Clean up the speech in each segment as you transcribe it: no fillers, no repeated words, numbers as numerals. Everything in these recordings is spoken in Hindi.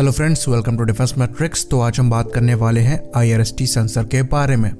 Hello friends, welcome to Defence Matrix. तो आज हम बात करने वाले हैं IRST सेंसर के बारे में।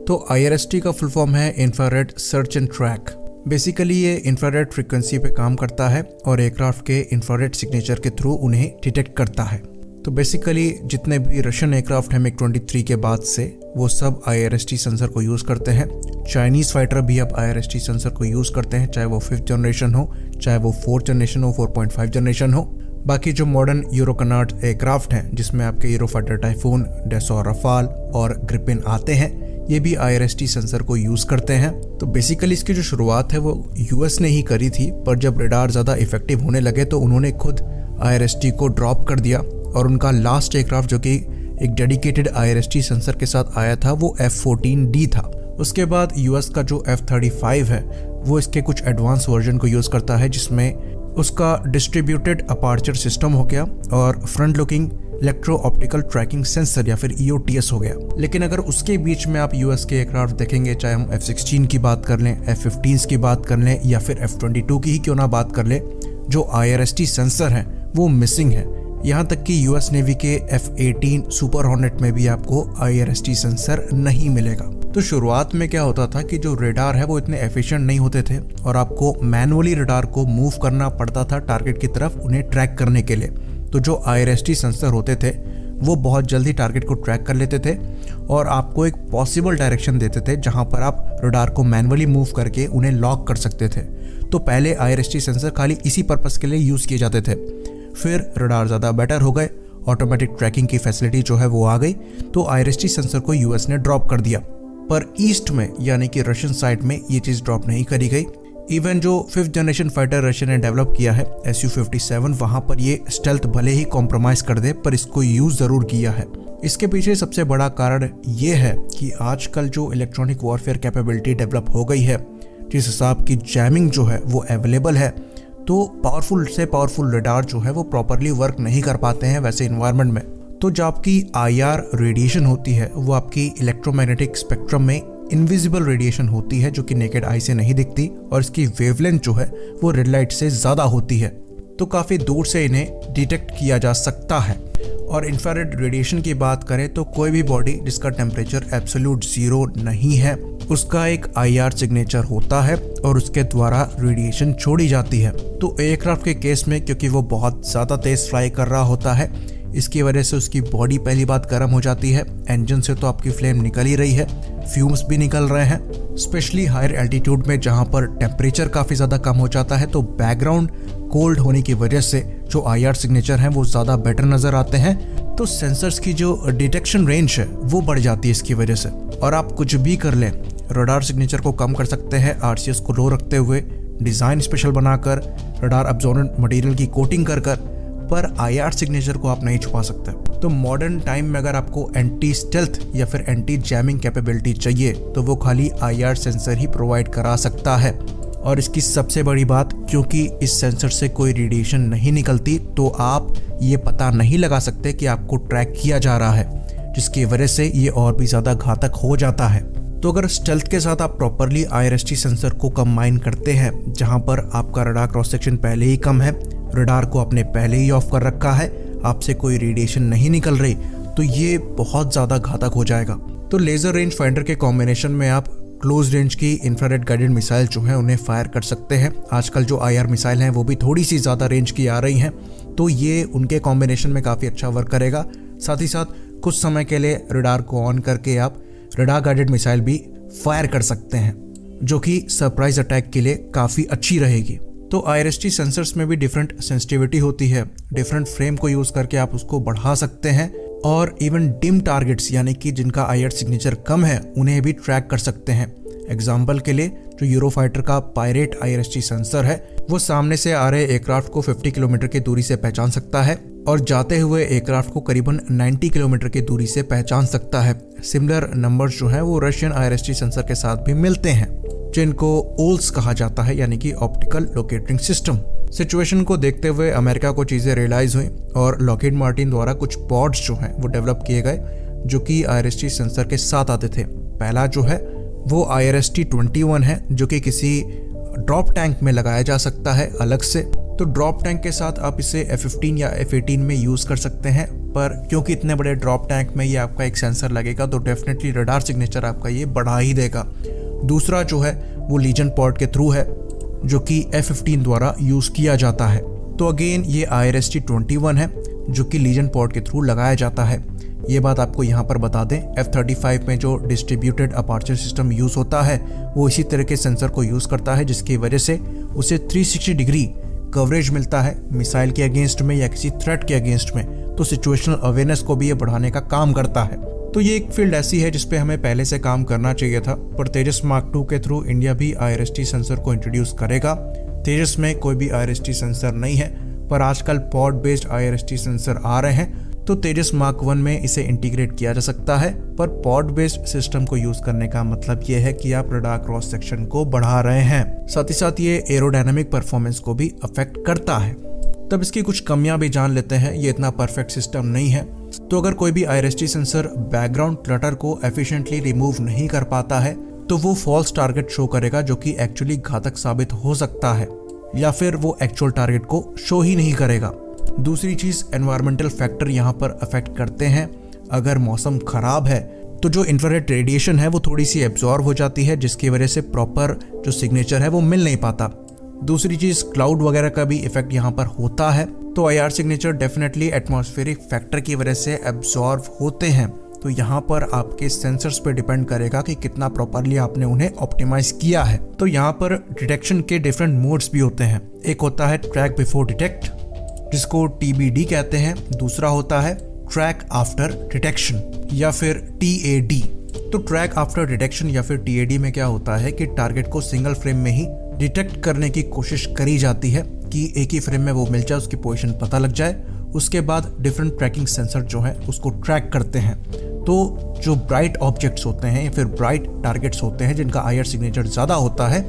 तो IRST का फुल फॉर्म है infrared search and track. Basically ये इंफ्रारेड फ्रीक्वेंसी पे काम करता है और एयरक्राफ्ट के इंफ्रारेड सिग्नेचर के थ्रू उन्हें डिटेक्ट करता है। तो बेसिकली जितने भी रशियन एयरक्राफ्ट हैं MiG-23 के बाद से वो सब IRST सेंसर को यूज़ करते हैं। चाइनीज़ फाइटर भी अब IRST सेंसर को यूज़ करते हैं, चाहे वो 5th जनरेशन हो, चाहे वो 4th जनरेशन हो, 4.5 जनरेशन हो। बाकी जो मॉडर्न यूरोकनाट एयरक्राफ्ट हैं जिसमें आपके यूरोफाइटर टाइफून, डेसो रफाल और ग्रिपिन आते हैं, ये भी IRST सेंसर को यूज़ करते हैं। तो बेसिकली इसकी जो शुरुआत है वो US ने ही करी थी, पर जब रडार ज़्यादा इफेक्टिव होने लगे तो उन्होंने खुद IRST को ड्रॉप कर दिया और उनका लास्ट एयरक्राफ्ट जो कि एक डेडिकेटेड IRST सेंसर के साथ आया था वो F-14D था। उसके बाद US का जो F-35 है वो इसके कुछ एडवांस वर्जन को यूज़ करता है, जिसमें उसका डिस्ट्रीब्यूटेड अपार्चर सिस्टम हो गया और front looking electro optical tracking sensor या फिर EOTS हो गया। लेकिन अगर उसके बीच में आप US के एयरक्राफ्ट देखेंगे, चाहे हम F-16 की बात कर लें, F-15 की बात कर लें या फिर F-22 की ही क्यों ना बात कर लें, जो IRST सेंसर हैं वो मिसिंग है। यहाँ तक कि US नेवी के F-18 सुपर हॉर्नेट में भी आपको IRST सेंसर नहीं मिलेगा। तो शुरुआत में क्या होता था कि जो रेडार है वो इतने एफिशिएंट नहीं होते थे और आपको मैनुअली रेडार को मूव करना पड़ता था टारगेट की तरफ उन्हें ट्रैक करने के लिए। तो जो IRST सेंसर होते थे वो बहुत जल्दी टारगेट को ट्रैक कर लेते थे और आपको एक पॉसिबल डायरेक्शन देते थे जहां पर आप रेडार को मैनुअली मूव करके उन्हें लॉक कर सकते थे। तो पहले IRST सेंसर खाली इसी पर्पस के लिए यूज़ किए जाते थे। फिर रडार ज़्यादा बेटर हो गए, ऑटोमेटिक ट्रैकिंग की फैसिलिटी जो है वो आ गई, तो IRST सेंसर को US ने ड्रॉप कर दिया। पर ईस्ट में यानी कि रशियन साइड में ये चीज़ ड्रॉप नहीं करी गई। इवन जो 5th जनरेशन फाइटर रशिया ने डेवलप किया है Su-57, वहाँ पर ये स्टेल्थ भले ही कॉम्प्रोमाइज़ कर दे पर इसको यूज़ ज़रूर किया है। इसके पीछे सबसे बड़ा कारण ये है कि आजकल जो इलेक्ट्रॉनिक वॉरफेयर कैपेबिलिटी डेवलप हो गई है, जिस हिसाब की जैमिंग जो है वो अवेलेबल है, तो पावरफुल से पावरफुल रडार जो है वो प्रॉपरली वर्क नहीं कर पाते हैं वैसे इन्वायरमेंट में। तो जो आपकी IR रेडिएशन होती है वो आपकी इलेक्ट्रोमैग्नेटिक स्पेक्ट्रम में इनविजिबल रेडिएशन होती है, जो कि नेकेड आई से नहीं दिखती और इसकी वेवलेंथ जो है वो रेड लाइट से ज़्यादा होती है। तो काफ़ी दूर से इन्हें डिटेक्ट किया जा सकता है। और इंफ्रारेड रेडिएशन की बात करें तो कोई भी बॉडी जिसका टेम्परेचर एब्सोल्यूट ज़ीरो नहीं है उसका एक IR सिग्नेचर होता है और उसके द्वारा रेडिएशन छोड़ी जाती है। तो एयरक्राफ्ट के केस में क्योंकि वो बहुत ज़्यादा तेज़ फ्लाई कर रहा होता है, इसकी वजह से उसकी बॉडी पहली बात गर्म हो जाती है। इंजन से तो आपकी फ्लेम निकल ही रही है, फ्यूम्स भी निकल रहे हैं। स्पेशली हायर एल्टीट्यूड में जहाँ पर टेम्परेचर काफ़ी ज़्यादा कम हो जाता है, तो बैकग्राउंड कोल्ड होने की वजह से जो IR सिग्नेचर हैं वो ज़्यादा बेटर नज़र आते हैं। तो सेंसर्स की जो डिटेक्शन रेंज है वो बढ़ जाती है इसकी वजह से। और आप कुछ भी कर लें, रडार सिग्नेचर को कम कर सकते हैं RCS को लो रखते हुए, डिज़ाइन स्पेशल बनाकर, रडार अब्जॉर्बेंट मटेरियल की कोटिंग कर, पर IR सिग्नेचर को आप नहीं छुपा सकते। तो मॉडर्न टाइम में अगर आपको एंटी स्टेल्थ या फिर एंटी जैमिंग कैपेबिलिटी चाहिए तो वो खाली IR सेंसर ही प्रोवाइड करा सकता है। और इसकी सबसे बड़ी बात, क्योंकि इस सेंसर से कोई रेडिएशन नहीं निकलती तो आप ये पता नहीं लगा सकते कि आपको ट्रैक किया जा रहा है, जिसकी वजह से ये और भी ज़्यादा घातक हो जाता है। तो अगर स्टेल्थ के साथ आप प्रॉपरली IRST सेंसर को कंबाइन करते हैं, जहाँ पर आपका रडार क्रॉस सेक्शन पहले ही कम है, रडार को आपने पहले ही ऑफ कर रखा है, आपसे कोई रेडिएशन नहीं निकल रही, तो ये बहुत ज़्यादा घातक हो जाएगा। तो लेज़र रेंज फाइंडर के कॉम्बिनेशन में आप क्लोज रेंज की इंफ्रारेड गाइडेड मिसाइल जो है उन्हें फायर कर सकते हैं। आजकल जो IR मिसाइल हैं वो भी थोड़ी सी ज़्यादा रेंज की आ रही हैं, तो ये उनके कॉम्बिनेशन में काफ़ी अच्छा वर्क करेगा। साथ ही साथ कुछ समय के लिए रडार को ऑन करके आप रडार गाइडेड मिसाइल भी फायर कर सकते हैं, जो कि सरप्राइज अटैक के लिए काफ़ी अच्छी रहेगी। तो IRST सेंसर्स में भी डिफरेंट सेंसिटिविटी होती है, डिफरेंट फ्रेम को यूज़ करके आप उसको बढ़ा सकते हैं और इवन डिम टारगेट्स यानी कि जिनका IR सिग्नेचर कम है उन्हें भी ट्रैक कर सकते हैं। एग्जाम्पल के लिए जो यूरोफाइटर का पायरेट IRST सेंसर है वो सामने से आ रहे एयरक्राफ्ट को 50 किलोमीटर की दूरी से पहचान सकता है और जाते हुए एयरक्राफ्ट को करीबन 90 किलोमीटर की दूरी से पहचान सकता है। सिमिलर नंबर्स जो हैं वो रशियन IRST सेंसर के साथ भी मिलते हैं, जिनको ओल्स कहा जाता है यानी कि ऑप्टिकल लोकेटिंग सिस्टम। सिचुएशन को देखते हुए अमेरिका को चीज़ें रियलाइज़ हुई और लॉकहीड मार्टिन द्वारा कुछ पॉड्स जो हैं वो डेवलप किए गए, जो कि IRST सेंसर के साथ आते थे। पहला जो है वो IRST-21 है, जो कि किसी ड्रॉप टैंक में लगाया जा सकता है अलग से। तो ड्रॉप टैंक के साथ आप इसे F-15 या F-18 में यूज़ कर सकते हैं, पर क्योंकि इतने बड़े ड्रॉप टैंक में ये आपका एक सेंसर लगेगा तो डेफिनेटली रडार सिग्नेचर आपका ये बढ़ा ही देगा। दूसरा जो है वो लीजन पॉड के थ्रू है, जो कि F-15 द्वारा यूज़ किया जाता है। तो अगेन ये IRST-21 है जो कि लीजन पॉड के थ्रू लगाया जाता है। ये बात आपको यहाँ पर बता दें, F-35 में जो डिस्ट्रीब्यूटेड अपार्चर सिस्टम यूज़ होता है वो इसी तरह के सेंसर को यूज़ करता है, जिसकी वजह से उसे 360 डिग्री कवरेज मिलता है मिसाइल के अगेंस्ट में या किसी थ्रेट के अगेंस्ट में। तो सिचुएशनल अवेयरनेस को भी ये बढ़ाने का काम करता है। तो ये एक फील्ड ऐसी है जिसपे हमें पहले से काम करना चाहिए था, पर तेजस मार्क 2 के थ्रू इंडिया भी IRST सेंसर को इंट्रोड्यूस करेगा। तेजस में कोई भी IRST सेंसर नहीं है, पर आजकल पॉड बेस्ड IRST सेंसर आ रहे हैं, तो तेजस मार्क 1 में इसे इंटीग्रेट किया जा सकता है। पर पॉड बेस्ड सिस्टम को यूज करने का मतलब ये है कि आप रडार क्रॉस सेक्शन को बढ़ा रहे हैं, साथ ही साथ ये एरोडायनामिक परफॉर्मेंस को भी अफेक्ट करता है। तब इसकी कुछ कमियां भी जान लेते हैं। ये इतना परफेक्ट सिस्टम नहीं है। तो अगर कोई भी IRST सेंसर बैकग्राउंड क्लटर को एफिशिएंटली रिमूव नहीं कर पाता है तो वो फॉल्स टारगेट शो करेगा, जो कि एक्चुअली घातक साबित हो सकता है, या फिर वो एक्चुअल टारगेट को शो ही नहीं करेगा। दूसरी चीज, एनवायरमेंटल फैक्टर यहाँ पर अफेक्ट करते हैं। अगर मौसम खराब है तो जो इंफ्रारेड रेडिएशन है वो थोड़ी सी एब्जॉर्ब हो जाती है, जिसकी वजह से प्रॉपर जो सिग्नेचर है वो मिल नहीं पाता। दूसरी चीज, क्लाउड वगैरह का भी इफेक्ट यहाँ पर होता है। तो IR signature definitely atmospheric factor की वजह से एब्जॉर्ब होते हैं। तो यहाँ पर आपके सेंसर्स पे डिपेंड करेगा कि कितना प्रॉपरली आपने उन्हें ऑप्टिमाइज किया है। तो यहाँ पर डिटेक्शन के डिफरेंट मोड्स भी होते हैं। एक होता है ट्रैक बिफोर डिटेक्ट, जिसको TBD कहते हैं। दूसरा होता है ट्रैक आफ्टर डिटेक्शन या फिर TAD। तो ट्रैक आफ्टर डिटेक्शन या फिर TAD में क्या होता है कि टारगेट को सिंगल फ्रेम में ही डिटेक्ट करने की कोशिश करी जाती है कि एक ही फ्रेम में वो मिल जाए, उसकी पोजीशन पता लग जाए। उसके बाद डिफरेंट ट्रैकिंग सेंसर जो है उसको ट्रैक करते हैं। तो जो ब्राइट ऑब्जेक्ट्स होते हैं या फिर ब्राइट टारगेट्स होते हैं जिनका IR सिग्नेचर ज़्यादा होता है,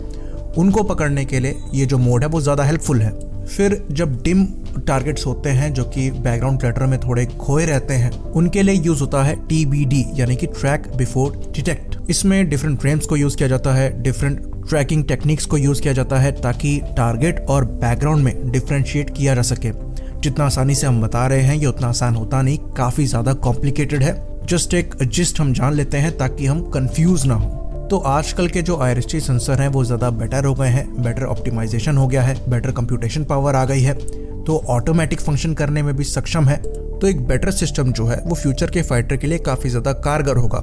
उनको पकड़ने के लिए ये जो मोड है वो ज़्यादा हेल्पफुल है। फिर जब डिम टारगेट्स होते हैं जो कि बैकग्राउंड क्लटर में थोड़े खोए रहते हैं, उनके लिए यूज होता है TBD यानी कि ट्रैक बिफोर डिटेक्ट। इसमें डिफरेंट फ्रेम्स को यूज किया जाता है, डिफरेंट ट्रैकिंग टेक्निक्स को यूज किया जाता है ताकि टारगेट और बैकग्राउंड में डिफरेंशिएट किया जा सके। जितना आसानी से हम बता रहे हैं ये उतना आसान होता नहीं, काफी ज्यादा कॉम्प्लिकेटेड है। जस्ट एक जिस्ट हम जान लेते हैं ताकि हम कंफ्यूज ना हो। तो आजकल के जो IRST सेंसर हैं वो ज़्यादा बेटर हो गए हैं, बेटर ऑप्टिमाइजेशन हो गया है, बेटर कंप्यूटेशन पावर आ गई है, तो ऑटोमेटिक फंक्शन करने में भी सक्षम है। तो एक बेटर सिस्टम जो है वो फ्यूचर के फाइटर के लिए काफ़ी ज़्यादा कारगर होगा।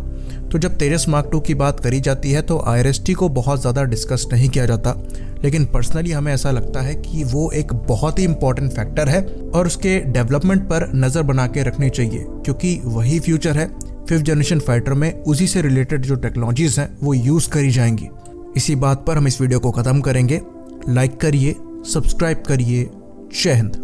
तो जब तेजस मार्क 2 की बात करी जाती है तो IRST को बहुत ज़्यादा डिस्कस नहीं किया जाता, लेकिन पर्सनली हमें ऐसा लगता है कि वो एक बहुत ही इंपॉर्टेंट फैक्टर है और उसके डेवलपमेंट पर नज़र बना के रखनी चाहिए, क्योंकि वही फ्यूचर है। 5th जनरेशन फाइटर में उसी से रिलेटेड जो टेक्नोलॉजीज हैं वो यूज़ करी जाएंगी। इसी बात पर हम इस वीडियो को ख़त्म करेंगे। लाइक करिए, सब्सक्राइब करिए। जय हिंद।